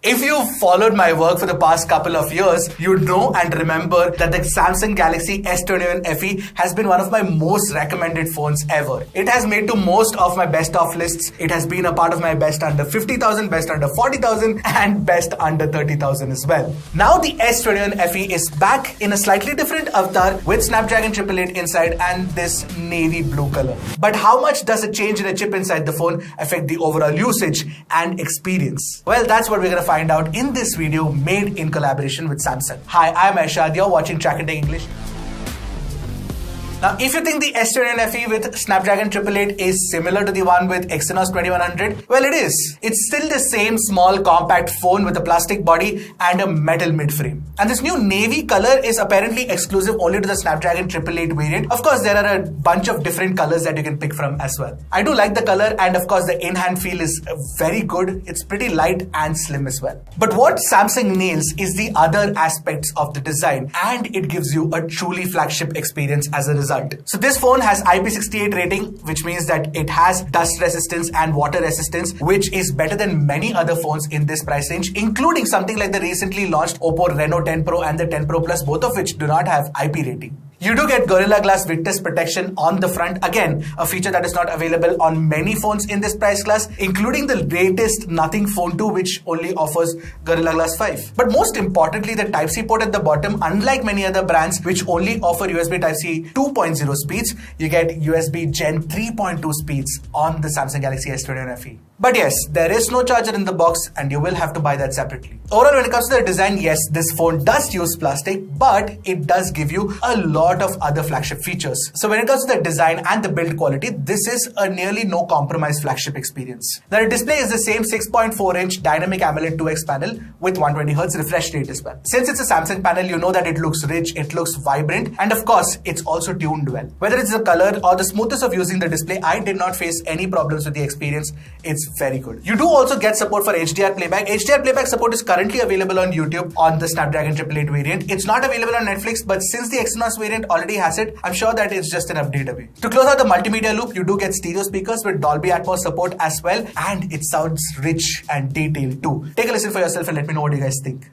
If you've followed my work for the past couple of years, you know and remember that the Samsung Galaxy S21 FE has been one of my most recommended phones ever. It has made to most of my best of lists. It has been a part of my best under 50,000, best under 40,000 and best under 30,000 as well. Now the S21 FE is back in a slightly different avatar with Snapdragon 888 inside and this navy blue color. But how much does a change in a chip inside the phone affect the overall usage and experience? Well, that's what we're going to find out in this video made in collaboration with Samsung. Hi, I'm Aishad. You're watching Track and Take English. Now, if you think the S21 FE with Snapdragon 888 is similar to the one with Exynos 2100, well, it is. It's still the same small compact phone with a plastic body and a metal mid-frame. And this new navy color is apparently exclusive only to the Snapdragon 888 variant. Of course, there are a bunch of different colors that you can pick from as well. I do like the color, and of course, the in-hand feel is very good. It's pretty light and slim as well. But what Samsung nails is the other aspects of the design, and it gives you a truly flagship experience as a result. So this phone has IP68 rating, which means that it has dust resistance and water resistance, which is better than many other phones in this price range, including something like the recently launched Oppo Reno 10 Pro and the 10 Pro Plus, both of which do not have IP rating. You do get Gorilla Glass witness protection on the front, again a feature that is not available on many phones in this price class, including the latest Nothing Phone 2, which only offers Gorilla Glass 5. But most importantly, the Type-C port at the bottom, unlike many other brands which only offer USB Type-C 2.0 speeds, you get USB Gen 3.2 speeds on the Samsung Galaxy S21 FE. But yes, there is no charger in the box and you will have to buy that separately. Overall, when it comes to the design, yes, this phone does use plastic, but it does give you a lot of other flagship features. So when it comes to the design and the build quality, this is a nearly no compromise flagship experience. Now, the display is the same 6.4-inch dynamic AMOLED 2X panel with 120Hz refresh rate as well. Since it's a Samsung panel, you know that it looks rich, it looks vibrant, and of course, it's also tuned well. Whether it's the color or the smoothness of using the display, I did not face any problems with the experience. It's very good. You do also get support for HDR playback. HDR playback support is currently available on YouTube on the Snapdragon 888 variant. It's not available on Netflix, but since the Exynos variant already has it, I'm sure that it's just an update away. To close out the multimedia loop, you do get stereo speakers with Dolby Atmos support as well, and it sounds rich and detailed too. Take a listen for yourself and let me know what you guys think.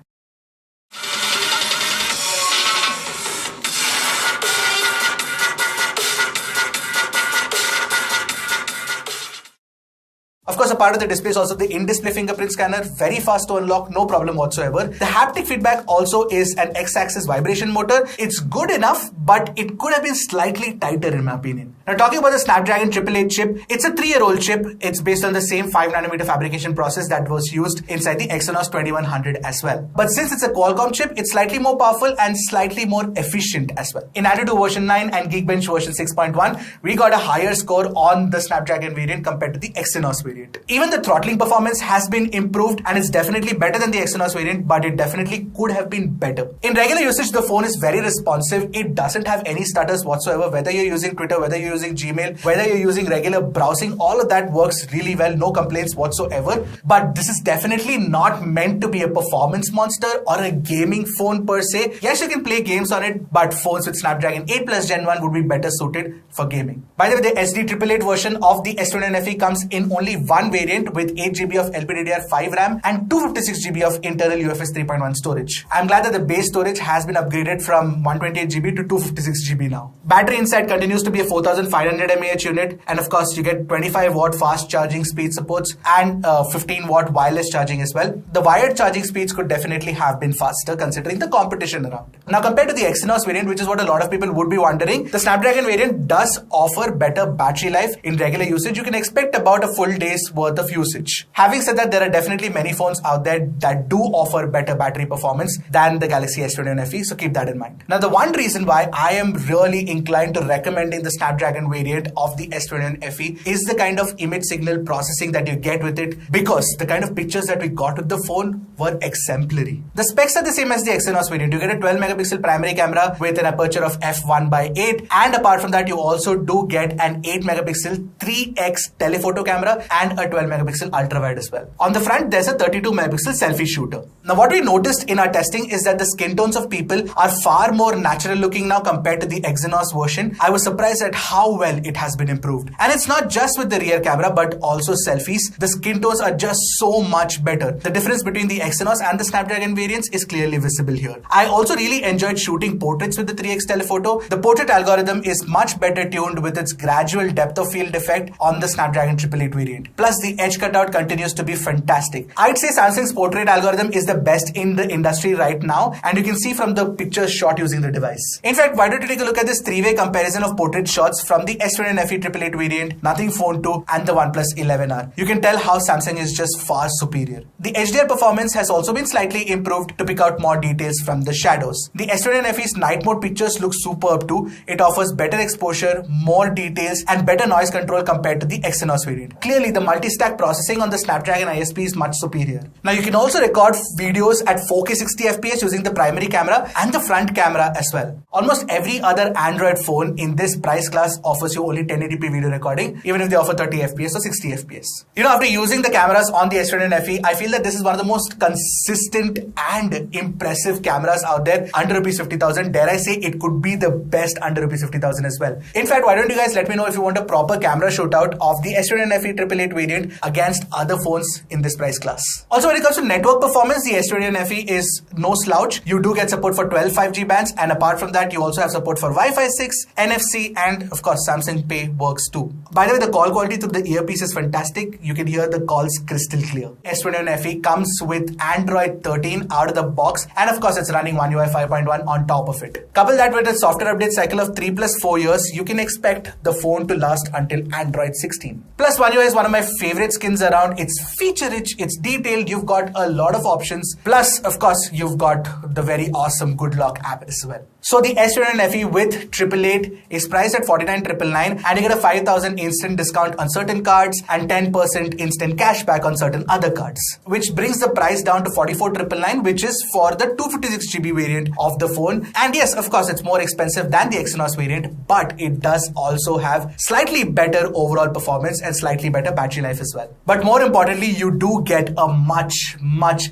Of course, a part of the display is also the in-display fingerprint scanner, very fast to unlock, no problem whatsoever. The haptic feedback also is an X-axis vibration motor. It's good enough, but it could have been slightly tighter in my opinion. Now, talking about the Snapdragon 888 chip, it's a 3-year-old chip. It's based on the same 5nm fabrication process that was used inside the Exynos 2100 as well. But since it's a Qualcomm chip, it's slightly more powerful and slightly more efficient as well. In AnTuTu version 9 and Geekbench version 6.1, we got a higher score on the Snapdragon variant compared to the Exynos variant. Even the throttling performance has been improved and is definitely better than the Exynos variant, but it definitely could have been better. In regular usage, the phone is very responsive. It doesn't have any stutters whatsoever. Whether you're using Twitter, whether you're using Gmail, whether you're using regular browsing, all of that works really well. No complaints whatsoever. But this is definitely not meant to be a performance monster or a gaming phone per se. Yes, you can play games on it, but phones with Snapdragon 8 Plus Gen 1 would be better suited for gaming. By the way, the SD888 version of the S21 FE comes in only one variant with 8GB of LPDDR5 RAM and 256GB of internal UFS 3.1 storage. I'm glad that the base storage has been upgraded from 128GB to 256GB now. Battery inside continues to be a 4500 mAh unit, and of course you get 25W fast charging speed supports and 15W wireless charging as well. The wired charging speeds could definitely have been faster considering the competition around. Now, compared to the Exynos variant, which is what a lot of people would be wondering, the Snapdragon variant does offer better battery life. In regular usage, you can expect about a full day's worth of usage. Having said that, there are definitely many phones out there that do offer better battery performance than the Galaxy S21 FE, so keep that in mind. Now, the one reason why I am really inclined to recommending the Snapdragon variant of the S21 FE is the kind of image signal processing that you get with it, because the kind of pictures that we got with the phone were exemplary. The specs are the same as the Exynos variant. You get a 12 megapixel primary camera with an aperture of f1/8, and apart from that, you also do get an 8 megapixel 3x telephoto camera and a 12 megapixel ultra wide as well. On the front, there's a 32 megapixel selfie shooter. Now what we noticed in our testing is that the skin tones of people are far more natural looking now compared to the Exynos version. I was surprised at how well it has been improved. And it's not just with the rear camera but also selfies. The skin tones are just so much better. The difference between the Exynos and the Snapdragon variants is clearly visible here. I also really enjoyed shooting portraits with the 3x telephoto. The portrait algorithm is much better tuned with its gradual depth of field effect on the Snapdragon 888 variant. Plus the edge cutout continues to be fantastic. I'd say Samsung's portrait algorithm is the best in the industry right now, and you can see from the pictures shot using the device. In fact, why don't you take a look at this three-way comparison of portrait shots from the S21 FE 888 variant, Nothing Phone 2 and the OnePlus 11R. You can tell how Samsung is just far superior. The HDR performance has also been slightly improved to pick out more details from the shadows. The S21 FE's night mode pictures look superb too. It offers better exposure, more details and better noise control compared to the Exynos variant. Clearly, the multi-stack processing on the Snapdragon ISP is much superior. Now you can also record videos at 4K 60 FPS using the primary camera and the front camera as well. Almost every other Android phone in this price class offers you only 1080p video recording, even if they offer 30 FPS or 60 FPS. You know, after using the cameras on the S21 FE, I feel that this is one of the most consistent and impressive cameras out there under Rs 50,000. Dare I say it could be the best under Rs 50,000 as well. In fact, why don't you guys let me know if you want a proper camera shootout of the S21 FE 888 variant against other phones in this price class. Also, when it comes to network performance, the S21 FE is no slouch. You do get support for 12 5G bands, and apart from that, you also have support for Wi-Fi 6, NFC, and of course, Samsung Pay works too. By the way, the call quality through the earpiece is fantastic. You can hear the calls crystal clear. S21 FE comes with Android 13 out of the box, and of course, it's running One UI 5.1 on top of it. Couple that with a software update cycle of 3+4 years, you can expect the phone to last until Android 16. Plus, One UI is one of my favorite skins around. It's feature-rich, it's detailed, you've got a lot of options. Plus, of course, you've got the very awesome Good Lock app as well. So the S21 FE with 888 is priced at 49,999, and you get a 5,000 instant discount on certain cards and 10% instant cashback on certain other cards, which brings the price down to 44,999, which is for the 256GB variant of the phone. And yes, of course, it's more expensive than the Exynos variant, but it does also have slightly better overall performance and slightly better battery life as well. But more importantly, you do get a much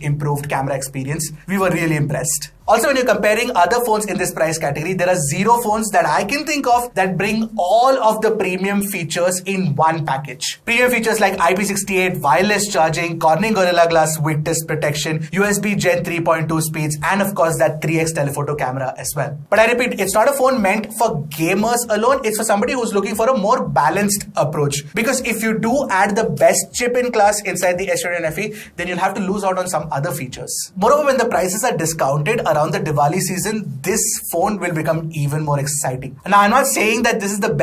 improved camera experience. We were really impressed. Also, when you're comparing other phones in this price category, there are 0 phones that I can think of that bring all of the premium features in one package. Premium features like IP68, wireless charging, Corning Gorilla Glass witness protection, USB Gen 3.2 speeds, and of course that 3x telephoto camera as well. But I repeat, it's not a phone meant for gamers alone. It's for somebody who's looking for a more balanced approach. Because if you do add the best chip in class inside the S21 FE, then you'll have to lose out on some other features. Moreover, when the prices are discounted around the Diwali season, this phone will become even more exciting. Now, I'm not saying that this is the best